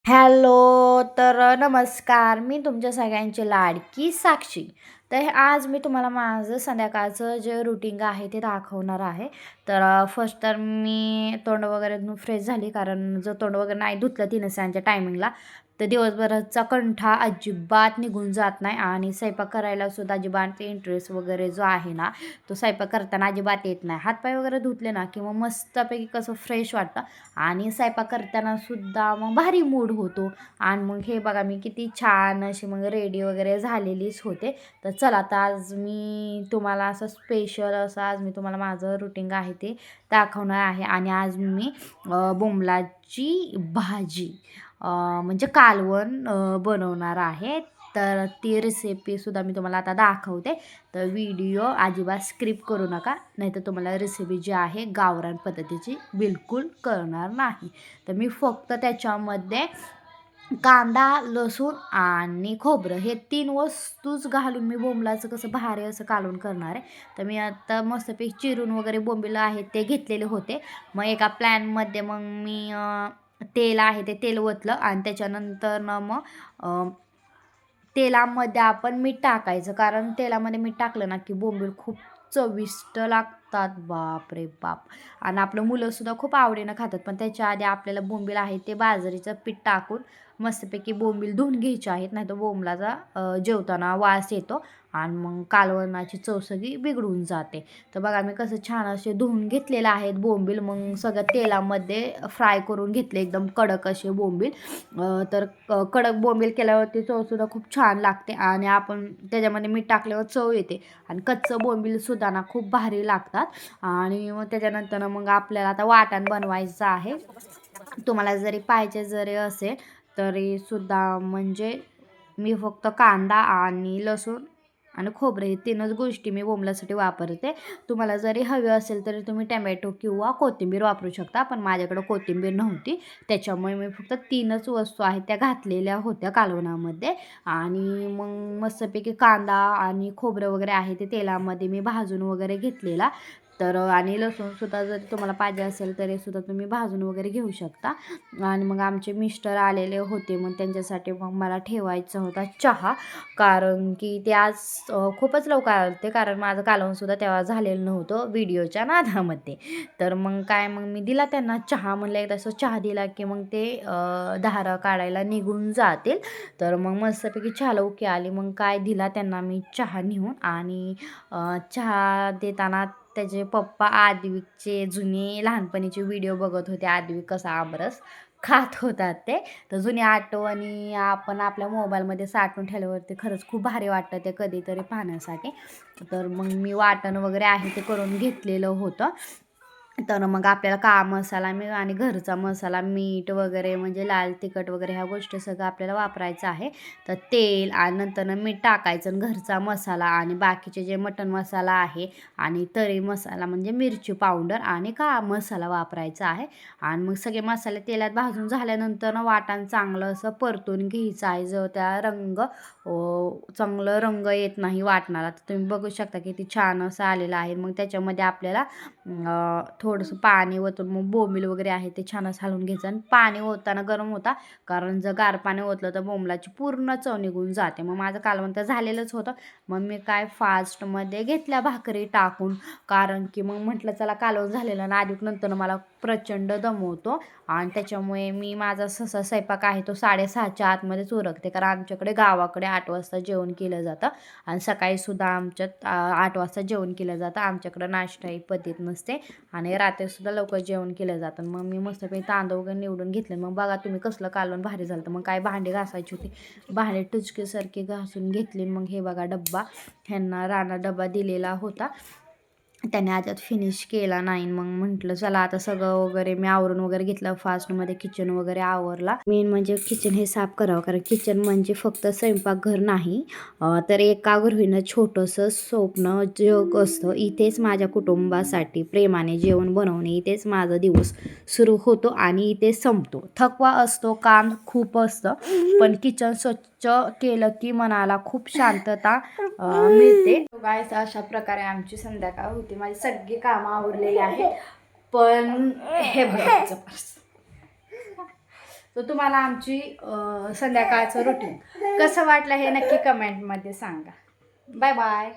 Hello, तर नमस्कार. मी तुमच्या सगळ्यांची लाडकी साक्षी. तर आज मी तुम्हाला माझं संध्याकाळचं जे रुटीन आहे ते दाखवणार आहे. तर फर्स्ट तर मी तोंड वगैरे धुवून फ्रेश झाली, कारण जर तोंड वगैरे नाही धुतलं 3:00च्या टायमिंगला तर दिवसभराचा कंठा अजिबात निघून जात नाही आणि स्वयंपाक करायला सुद्धा अजिबात इंटरेस्ट वगैरे जो आहे ना, तो स्वयंपाक करताना अजिबात येत नाही. हातपाय वगैरे धुतले ना की मग मस्तपैकी कसं फ्रेश वाटतं आणि स्वयंपाक करताना सुद्धा मग भारी मूड होतो. आणि मग हे बघा मी किती छान अशी मग रेडी वगैरे झालेलीच होते. तर चला तर आज मी तुम्हाला असं स्पेशल असं आज मी तुम्हाला माझं रुटीन आहे ते दाखवणार आहे. आणि आज मी बोंबलाची भाजी म्हणजे कालवण बनवणार आहे. तर ती रेसिपीसुद्धा मी तुम्हाला आता दाखवते. तर व्हिडिओ अजिबात स्किप करू नका, नाहीतर तुम्हाला रेसिपी जी आहे गावरान पद्धतीची बिलकुल कळणार नाही. तर मी फक्त त्याच्यामध्ये कांदा, लसूण आणि खोबरं हे 3 वस्तूच घालून मी बोंबलाचं कसं भारी असं कालवण करणार आहे. तर मी आता मस्तपैकी चिरून वगैरे बोंबील आहेत ते घेतलेले होते. मग एका प्लॅनमध्ये मग मी तेल आहे ते तेल ओतलं आणि त्याच्यानंतर ना मग तेलामध्ये आपण मीठ टाकायचं, कारण तेलामध्ये मीठ टाकलं ना की बोंबील खूप चविष्ट लागतात. बाप रे बाप! आणि आपलं मुलंसुद्धा खूप आवडीनं खातात. पण त्याच्या आधी आपल्याला बोंबील आहे ते बाजरीचं पीठ टाकून मस्तपैकी बोंबील धुवून घ्यायचे आहेत, नाहीतर बोंबलाचा जेवताना वास येतो आणि मग कालवणाची चव सगळी बिघडून जाते. तर बघा मी कसं छान असे धुवून घेतलेले आहेत बोंबील. मग सगळं तेलामध्ये फ्राय करून घेतले एकदम कडक असे बोंबील. तर कडक बोंबील केल्यावरती चवसुद्धा खूप छान लागते आणि आपण त्याच्यामध्ये मीठ टाकल्यावर चव येते. आणि कच्चं बोंबीलसुद्धा ना खूप भारी लागतात. आणि मग त्याच्यानंतर मग आपल्याला आता वाटण बनवायचं आहे. तुम्हाला जरी पाहिजे जरी असेल तरीसुद्धा म्हणजे मी फक्त कांदा आणि लसूण आणि खोबरं हे 3च गोष्टी मी बोंबलासाठी वापरते. तुम्हाला जरी हवी असेल तरी तुम्ही टमॅटो किंवा कोथिंबीर वापरू शकता, पण माझ्याकडं कोथिंबीर नव्हती, त्याच्यामुळे मी फक्त 3च वस्तू आहेत त्या घातलेल्या होत्या कालवणामध्ये. आणि मग मस्तपैकी कांदा आणि खोबरं वगैरे आहे ते तेलामध्ये मी भाजून वगैरे घेतलेला. तर आणि लसूणसुद्धा जर तुम्हाला पाहिजे असेल तरीसुद्धा तुम्ही भाजून वगैरे घेऊ शकता. आणि मग आमचे मिस्टर आलेले होते, मग त्यांच्यासाठी मग मला ठेवायचा होता चहा, कारण की ते आज खूपच लवकर आले होते, कारण माझं कालवणसुद्धा तेव्हा झालेलं नव्हतं व्हिडिओच्या नादामध्ये. तर मग काय मग मी दिला त्यांना चहा. म्हणलं एकदा असं चहा दिला की मग ते धारा काढायला निघून जातील. तर मग मस्तपैकी चहाला ओके आली. मग काय दिला त्यांना मी चहा नेऊन. आणि चहा देताना त्याचे पप्पा आद्विकचे जुने लहानपणीचे व्हिडिओ बघत होते. आद्विक कसा आमरस खात होतात ते. तर जुनी आठवणी आपण आपल्या मोबाईलमध्ये साठवून ठेवल्यावरती खरंच खूप भारी वाटतं ते कधीतरी पाहण्यासाठी. तर मग मी वाटण वगैरे आहे ते करून घेतलेलं होतं. तर मग आपल्याला मसाला मी आणि घरचा मसाला, मीठ वगैरे म्हणजे लाल तिखट वगैरे ह्या गोष्टी सगळं आपल्याला वापरायचं आहे. तर तेल आणि नंतर मीठ टाकायचं आणि घरचा मसाला आणि बाकीचे जे मटण मसाला आहे आणि तरी मसाला म्हणजे मिरची पावडर आणि मसाला वापरायचा आहे. आणि मग सगळे मसाले तेलात भाजून झाल्यानंतर वाटण चांगलं असं परतून घ्यायचं आहे. जर त्या चांगलं रंग येत नाही वाटणाला, तर तुम्ही बघू शकता किती छान असं आलेलं आहे. मग त्याच्यामध्ये आपल्याला थोडंसं पाणी ओतून मग बोंबील वगैरे आहे ते छान असं हलवून घ्यायचं. आणि पाणी ओतताना गरम होता, कारण जर गार पाणी ओतलं तर बोंबलाची पूर्ण चव निघून जाते. मग माझं कालवण तर झालेलंच होतं. मग मी काय फास्टमध्ये घेतल्या भाकरी टाकून, कारण की मग म्हटलं चला कालवण झालेलं ना आधी नंतर मला प्रचंड दमवतो. आणि त्याच्यामुळे मी माझा ससा स्वयंपाक आहे तो 6:30च्या आतमध्येच उरकते, कारण आमच्याकडे गावाकडे 8 वाजता जेवण केलं जातं आणि सकाळीसुद्धा आमच्यात 8 वाजता जेवण केलं जातं. आमच्याकडं नाश्ता ही पद्धत नसते आणि रात्रीसुद्धा लवकर जेवण केलं जातं. मग मी मस्तपैकी तांदूळ वगैरे निवडून घेतले. मग बघा तुम्ही कसलं कालवण भारी झालं. तर मग काय भांडी घासायची होती, भांडी टुचकीसारखी घासून घेतली. मग हे बघा डब्बा, ह्यांना राणा डबा दिलेला होता, त्याने आजच फिनिश केला नाही. मग म्हटलं चला आता सगळं वगैरे मी आवरून वगैरे घेतलं फास्टमध्ये, किचन वगैरे आवरला. मेन म्हणजे किचन हे साफ करावं, कारण किचन म्हणजे फक्त स्वयंपाकघर नाही, तर एका गृहिणीनं छोटंसं स्वप्न जग असतं. इथेच माझ्या कुटुंबासाठी प्रेमाने जेवण बनवणे, इथेच माझा दिवस सुरू होतो आणि इथेच संपतो. थकवा असतो, काम खूप असतं, पण किचन स्वच्छ केलं की मनाला खूप शांतता मिळते. गाईस अशा प्रकारे आमची संध्याकाळ होती. माझी सगळी कामं आवरलेली आहेत, पण हे बघायचं तर तुम्हाला आमची संध्याकाळचं रुटीन कसं वाटलं हे नक्की कमेंटमध्ये सांगा. Bye bye.